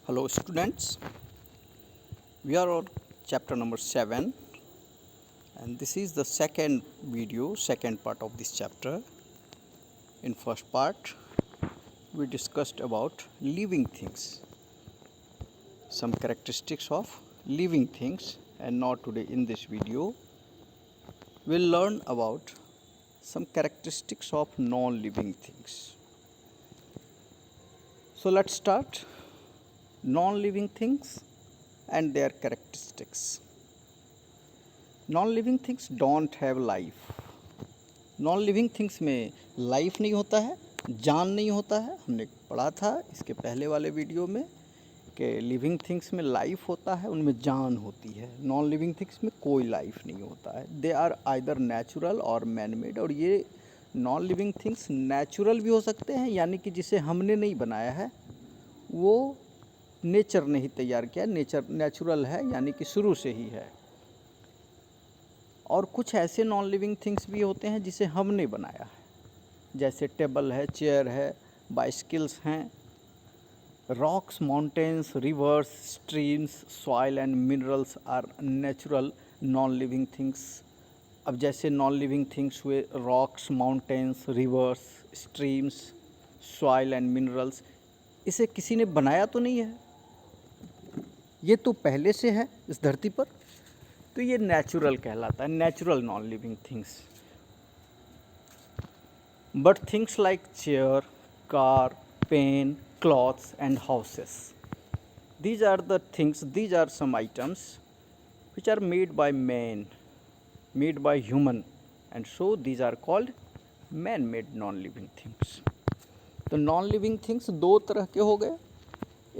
Hello students, we are on chapter number 7 and this is the second part of this chapter. In first part we discussed about living things, some characteristics of living things, and now today in this video we'll learn about some characteristics of non-living things. So let's start. Non-living things and their characteristics. Non-living things don't have life. Non-living things में life नहीं होता है, जान नहीं होता है. हमने पढ़ा था इसके पहले वाले वीडियो में कि लिविंग थिंग्स में लाइफ होता है, उनमें जान होती है. नॉन लिविंग थिंग्स में कोई लाइफ नहीं होता है. दे आर आइदर नेचुरल और मैन मेड. और ये नॉन लिविंग थिंग्स नेचुरल भी हो सकते हैं, यानी कि जिसे हमने नहीं बनाया है, वो नेचर ने ही तैयार किया. नेचुरल है यानी कि शुरू से ही है. और कुछ ऐसे नॉन लिविंग थिंग्स भी होते हैं जिसे हमने बनाया है, जैसे टेबल है, चेयर है, बाइसिकल्स हैं. Rocks, mountains, rivers, streams, soil and minerals are natural non living things. अब जैसे नॉन लिविंग थिंग्स हुए rocks, mountains, rivers, streams, soil and minerals. इसे किसी ने बनाया तो नहीं है, ये तो पहले से है इस धरती पर, तो ये नेचुरल कहलाता है, natural non living things. But things like chair, car, pen, clothes and houses, these are the things, these are some items which are made by man, made by human, and so these are called man made non living things. तो non living things दो तरह के हो गए.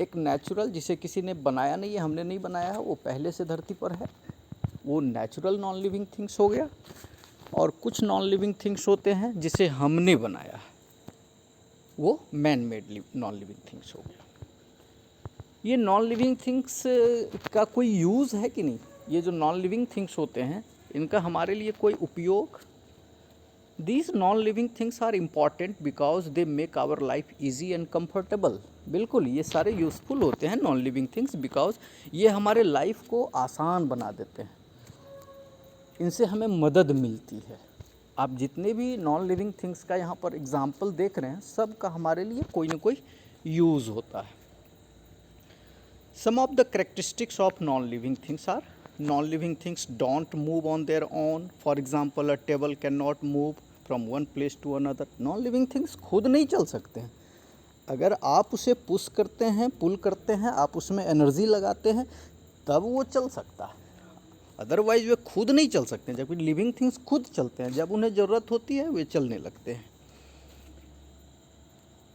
एक natural, जिसे किसी ने बनाया नहीं है, हमने नहीं बनाया है, वो पहले से धरती पर है, वो नेचुरल नॉन लिविंग थिंग्स हो गया. और कुछ नॉन लिविंग थिंग्स होते हैं जिसे हमने बनाया है, वो man made non living things हो गया. ये नॉन लिविंग थिंग्स का कोई यूज़ है कि नहीं? ये जो नॉन लिविंग थिंग्स होते हैं, इनका हमारे लिए कोई उपयोग? These non-living things are important because they make our life easy and comfortable. बिल्कुल, ये सारे यूज़फुल होते हैं नॉन लिविंग थिंग्स, बिकॉज ये हमारे लाइफ को आसान बना देते हैं, इनसे हमें मदद मिलती है. आप जितने भी नॉन लिविंग थिंग्स का यहाँ पर एग्जाम्पल देख रहे हैं, सब का हमारे लिए कोई ना कोई यूज़ होता है. Some of the characteristics of non living things are: non-living things don't move on their own. For example, a table cannot move from one place to another. non-living things खुद नहीं चल सकते हैं. अगर आप उसे पुश करते हैं, पुल करते हैं, आप उसमें एनर्जी लगाते हैं, तब वो चल सकता है. अदरवाइज वे खुद नहीं चल सकते हैं. जबकि लिविंग थिंग्स खुद चलते हैं, जब उन्हें ज़रूरत होती है वे चलने लगते हैं.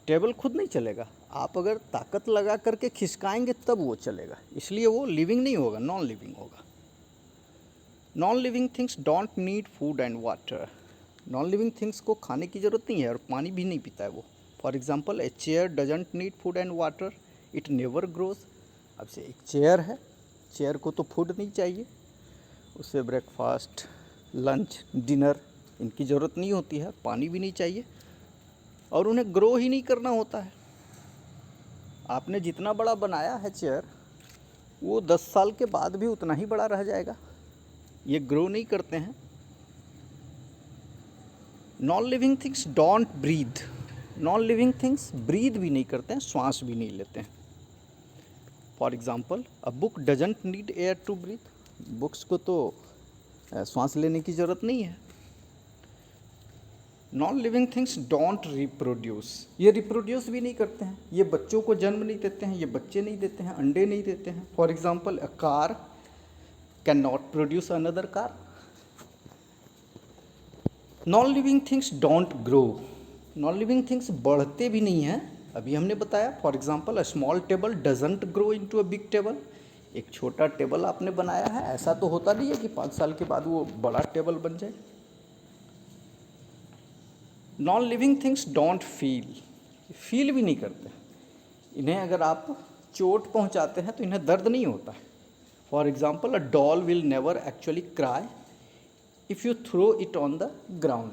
टेबल खुद नहीं चलेगा, आप अगर ताकत लगा करके खिसकाएंगे तब वो चलेगा, इसलिए वो लिविंग नहीं होगा, नॉन लिविंग होगा. Non living things don't need food and water. Non living things को खाने की ज़रूरत नहीं है और पानी भी नहीं पीता है वो. For example, a chair doesn't need food and water, it never grows. अब से एक चेयर है, चेयर को तो फूड नहीं चाहिए, उससे ब्रेकफास्ट, लंच, डिनर इनकी ज़रूरत नहीं होती है, पानी भी नहीं चाहिए, और उन्हें ग्रो ही नहीं करना होता है. आपने जितना बड़ा बनाया है चेयर, वो 10 साल के बाद भी उतना ही बड़ा रह जाएगा. ये ग्रो नहीं करते हैं. Non living things don't breathe. Non living things breathe भी नहीं करते हैं, श्वास भी नहीं लेते हैं. For example, a book doesn't need air to breathe. Books को तो श्वास लेने की ज़रूरत नहीं है. Non living things don't reproduce. ये रिप्रोड्यूस भी नहीं करते हैं, ये बच्चों को जन्म नहीं देते हैं, ये बच्चे नहीं देते हैं, अंडे नहीं देते हैं. For example, a car can not produce another car. Non living things don't grow. Non living things बढ़ते भी नहीं हैं, अभी हमने बताया. For example, a small table doesn't grow into a big table. एक छोटा टेबल आपने बनाया है, ऐसा तो होता नहीं है कि 5 साल के बाद वो बड़ा टेबल बन जाए. Non living things don't feel भी नहीं करते. इन्हें अगर आप चोट पहुंचाते हैं तो इन्हें दर्द नहीं होता है. For example, a doll will never actually cry if you throw it on the ground.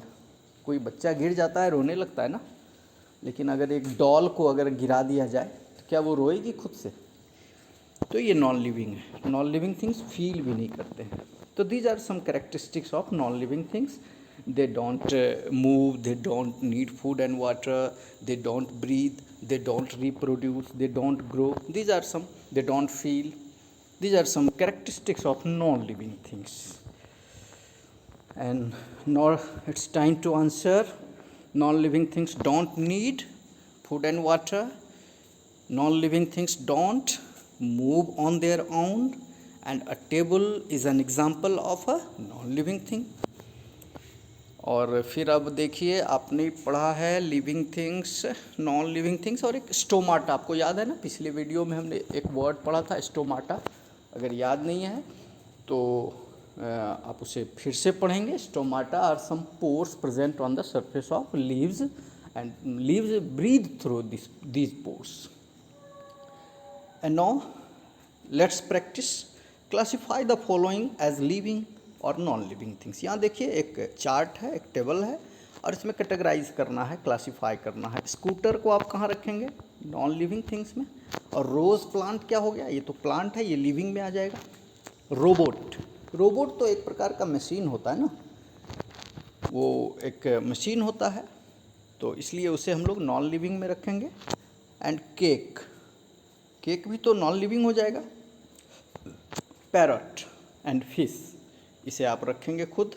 कोई बच्चा गिर जाता है, रोने लगता है ना, लेकिन अगर एक डॉल को अगर गिरा दिया जाए तो क्या वो रोएगी खुद से? तो ये नॉन लिविंग है। नॉन लिविंग थिंग्स फील भी नहीं करते हैं। तो these are some characteristics of non living things. They don't move, they don't need food and water, they don't breathe, they don't reproduce, they don't grow. These are some, they don't feel. These are some characteristics of non-living things. And now it's time to answer. Non-living things don't need food and water. Non-living things don't move on their own. And a table is an example of a non-living thing. और फिर अब देखिए, आपने पढ़ा है living things, non living things और एक stomata. आपको याद है ना, पिछले वीडियो में हमने एक वर्ड पढ़ा था स्टोमाटा। अगर याद नहीं है तो आप उसे फिर से पढ़ेंगे। Stomata are some pores present on the surface of leaves and leaves breathe through these pores. And now let's practice. Classify the following as living और नॉन लिविंग थिंग्स। यहाँ देखिए एक चार्ट है, एक टेबल है और इसमें कैटेगराइज करना है, क्लासीफाई करना है। स्कूटर को आप कहाँ रखेंगे? नॉन लिविंग थिंग्स में। और रोज़ प्लांट क्या हो गया? ये तो प्लांट है, ये लिविंग में आ जाएगा। रोबोट, रोबोट तो एक प्रकार का मशीन होता है ना, वो एक मशीन होता है, तो इसलिए उसे हम लोग नॉन लिविंग में रखेंगे। एंड केक, केक भी तो नॉन लिविंग हो जाएगा। पैरट एंड फिश, इसे आप रखेंगे खुद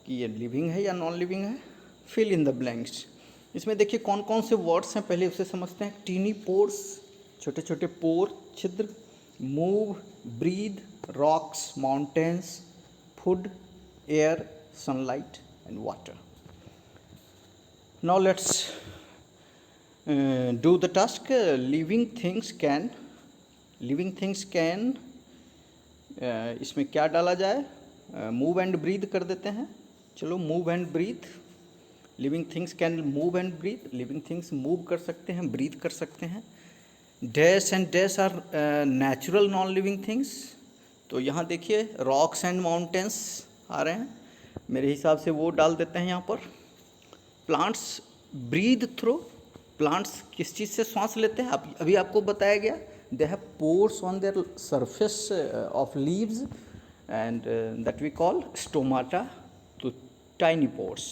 कि ये लिविंग है या नॉन लिविंग है। Fill in the blanks. इसमें देखिए कौन कौन से वर्ड्स हैं, पहले उसे समझते हैं। टीनी पोर्स, छोटे छोटे पोर, छिद्र। Move, breathe, rocks, mountains, food, air, sunlight and water. Now let's do the task. Living things can इसमें क्या डाला जाए? मूव एंड ब्रीथ कर देते हैं। चलो, move and breathe. Living things can move and breathe. Living things move कर सकते हैं, ब्रीथ कर सकते हैं। Dash and dash are natural non living things. तो यहाँ देखिए रॉक्स एंड माउंटेन्स आ रहे हैं, मेरे हिसाब से वो डाल देते हैं यहाँ पर। प्लांट्स ब्रीथ थ्रू, प्लांट्स किस चीज़ से सांस लेते हैं? अभी आपको बताया गया, they have pores on their surface of leaves and that we call stomata, to tiny pores.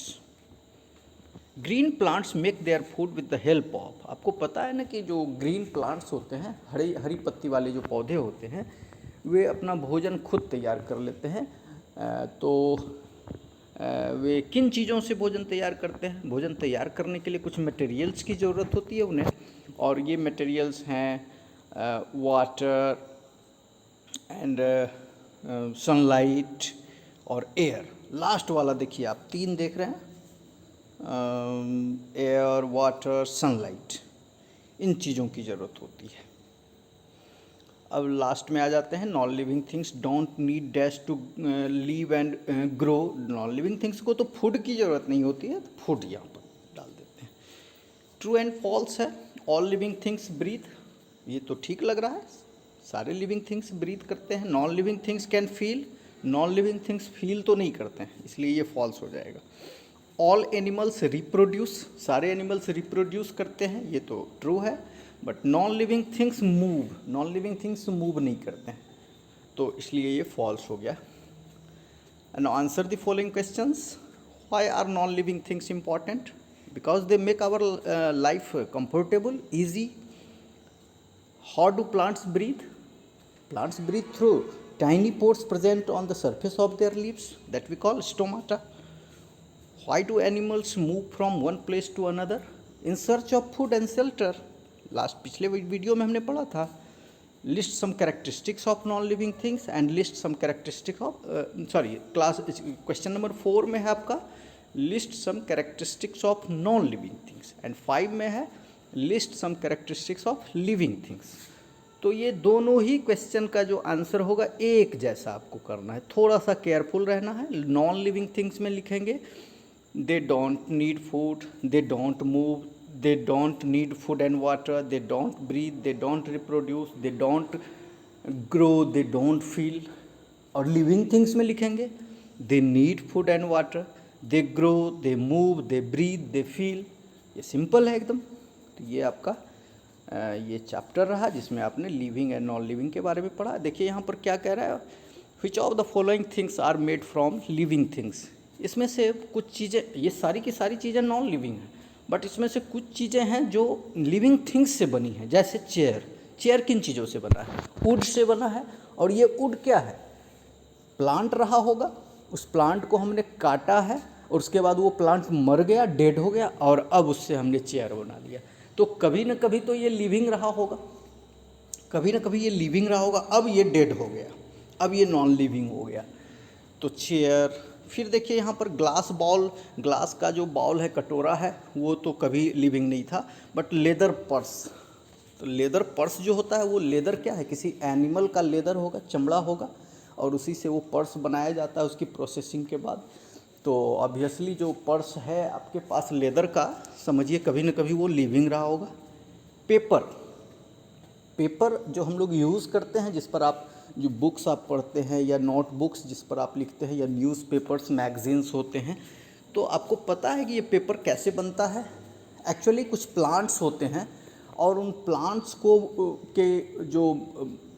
Green plants make their food with the help of, आपको पता है ना कि जो ग्रीन प्लांट्स होते हैं, हरी पत्ती वाले जो पौधे होते हैं, वे अपना भोजन खुद तैयार कर लेते हैं। तो वे किन चीज़ों से भोजन तैयार करते हैं? भोजन तैयार करने के लिए कुछ मटेरियल्स की ज़रूरत होती है उन्हें, और ये मटेरियल्स हैं वाटर एंड सनलाइट और एयर। लास्ट वाला देखिए, आप 3 देख रहे हैं, एयर, वाटर, सनलाइट, इन चीज़ों की ज़रूरत होती है। अब लास्ट में आ जाते हैं। Non living things don't need dash to live and grow. Non living things को तो फूड की ज़रूरत नहीं होती है, तो फूड यहाँ पर डाल देते हैं। ट्रू एंड फॉल्स है। ऑल लिविंग थिंग्स ब्रीथ, ये तो ठीक लग रहा है, सारे लिविंग थिंग्स ब्रीथ करते हैं। Non living things can feel, non living things feel तो नहीं करते हैं, इसलिए ये फॉल्स हो जाएगा। ऑल एनिमल्स रिप्रोड्यूस, सारे एनिमल्स रिप्रोड्यूस करते हैं, ये तो ट्रू है। But non living things move, non living things move नहीं करते हैं, तो इसलिए ये फॉल्स हो गया। And answer the following questions. Why are non living things important? Because they make our life comfortable, easy. How do plants breathe? Plants breathe through tiny pores present on the surface of their leaves that we call stomata. Why do animals move from one place to another in search of food and shelter? पिछले video में हमने पढ़ा था। List some characteristics of non-living things and list some characteristics of question number 4 में है आपका list some characteristics of non-living things and 5 में है list some characteristics of living things. तो ये दोनों ही क्वेश्चन का जो आंसर होगा एक जैसा आपको करना है, थोड़ा सा केयरफुल रहना है। नॉन लिविंग थिंग्स में लिखेंगे they don't need food, they don't move, they don't need food and water, they don't breathe, they don't reproduce, they don't grow, they don't feel. और लिविंग थिंग्स में लिखेंगे they need food and water, they grow, they move, they breathe, they feel. ये simple है एकदम। तो ये आपका ये चैप्टर रहा जिसमें आपने लिविंग एंड नॉन लिविंग के बारे में पढ़ा। देखिए यहाँ पर क्या कह रहा है, which of the following things are made from living things. इसमें से कुछ चीज़ें, ये सारी की सारी चीज़ें नॉन लिविंग हैं, बट इसमें से कुछ चीज़ें हैं जो लिविंग थिंग्स से बनी हैं। जैसे चेयर, चेयर किन चीज़ों से बना है? वुड से बना है। और ये वुड क्या है? प्लांट रहा होगा, उस प्लांट को हमने काटा है और उसके बाद वो प्लांट मर गया, डेड हो गया, और अब उससे हमने चेयर बना लिया। तो कभी ना कभी तो ये लिविंग रहा होगा, कभी ना कभी ये लिविंग रहा होगा, अब ये डेड हो गया, अब ये नॉन लिविंग हो गया। तो चेयर। फिर देखिए यहाँ पर ग्लास बाउल, ग्लास का जो बाउल है, कटोरा है, वो तो कभी लिविंग नहीं था। बट लेदर पर्स, तो लेदर पर्स जो होता है वो लेदर क्या है? किसी एनिमल का लेदर होगा, चमड़ा होगा, और उसी से वो पर्स बनाया जाता है उसकी प्रोसेसिंग के बाद। तो ऑब्वियसली जो पर्स है आपके पास लेदर का, समझिए कभी ना कभी वो लिविंग रहा होगा। पेपर, पेपर जो हम लोग यूज़ करते हैं, जिस पर आप जो बुक्स आप पढ़ते हैं या नोटबुक्स जिस पर आप लिखते हैं, या न्यूज़पेपर्स, मैगजीन्स होते हैं, तो आपको पता है कि ये पेपर कैसे बनता है? एक्चुअली कुछ प्लांट्स होते हैं और उन प्लांट्स को के जो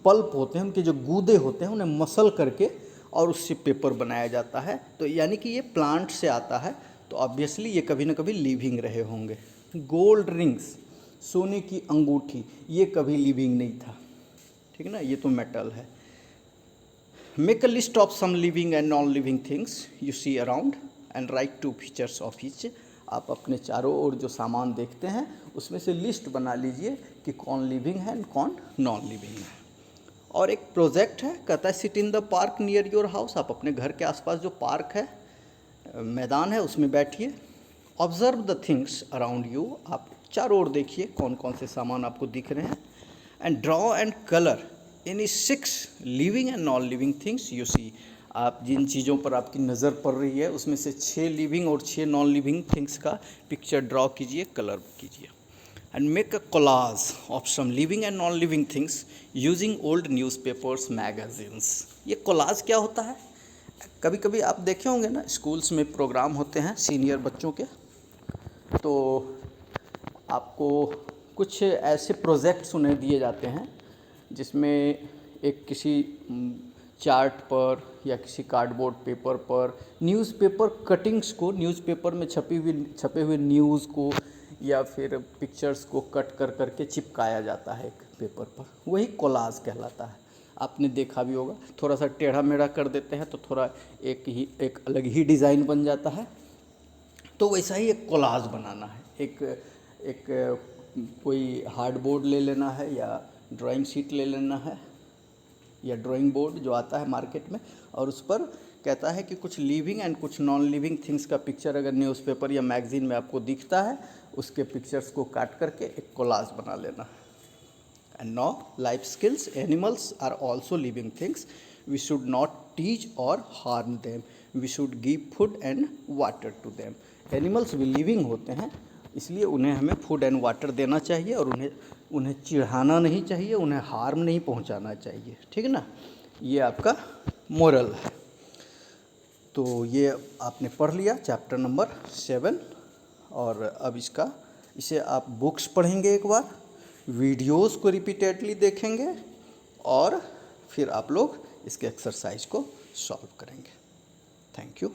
पल्प होते हैं, उनके जो गूदे होते हैं, उन्हें मसल करके और उससे पेपर बनाया जाता है। तो यानी कि ये प्लांट से आता है, तो ऑब्वियसली ये कभी ना कभी लिविंग रहे होंगे। गोल्ड रिंग्स, सोने की अंगूठी, ये कभी लिविंग नहीं था, ठीक है ना, ये तो मेटल है। Make a list of some living and non living things you see around and write 2 features of each. आप अपने चारों ओर जो सामान देखते हैं उसमें से लिस्ट बना लीजिए कि कौन लिविंग है और कौन नॉन लिविंग है। और एक प्रोजेक्ट है, कहता है sit in the park near your house. आप अपने घर के आसपास जो पार्क है, मैदान है, उसमें बैठिए। Observe the things around you, आप चारों ओर देखिए कौन कौन से सामान आपको दिख रहे हैं। And draw and colour any 6 living and non living things you see. आप जिन चीज़ों पर आपकी नज़र पड़ रही है उसमें से 6 लिविंग और 6 नॉन लिविंग थिंग्स का पिक्चर ड्रॉ कीजिए, कलर कीजिए। And make a collage of some living and non living things using old newspapers, magazines. ये कोलाज क्या होता है? कभी कभी आप देखे होंगे ना, स्कूल्स में प्रोग्राम होते हैं सीनियर बच्चों के, तो आपको कुछ ऐसे प्रोजेक्ट्स उन्हें दिए जाते हैं जिसमें एक किसी चार्ट पर या किसी कार्डबोर्ड पेपर पर न्यूज़पेपर कटिंग्स को, न्यूज़पेपर में छपे हुए न्यूज़ को या फिर पिक्चर्स को कट कर करके चिपकाया जाता है एक पेपर पर, वही कोलाज कहलाता है। आपने देखा भी होगा, थोड़ा सा टेढ़ा मेढ़ा कर देते हैं तो थोड़ा एक अलग ही डिज़ाइन बन जाता है। तो वैसा ही एक कोलाज बनाना है। एक कोई हार्डबोर्ड ले लेना है या ड्राइंग शीट ले लेना है या ड्राइंग बोर्ड जो आता है मार्केट में, और उस पर कहता है कि कुछ लिविंग एंड कुछ नॉन लिविंग थिंग्स का पिक्चर अगर न्यूज़पेपर या मैगजीन में आपको दिखता है, उसके पिक्चर्स को काट करके एक कोलाज बना लेना। And now life skills, animals are also living things, we should not teach or harm them, we should give food and water to them. Animals भी लिविंग होते हैं, इसलिए उन्हें हमें फूड एंड वाटर देना चाहिए और उन्हें चिढ़ाना नहीं चाहिए, उन्हें हार्म नहीं पहुंचाना चाहिए, ठीक है ना। ये आपका मोरल है। तो ये आपने पढ़ लिया चैप्टर नंबर 7। और अब इसे आप बुक्स पढ़ेंगे एक बार, वीडियोस को रिपीटेडली देखेंगे और फिर आप लोग इसके एक्सरसाइज को सॉल्व करेंगे। Thank you.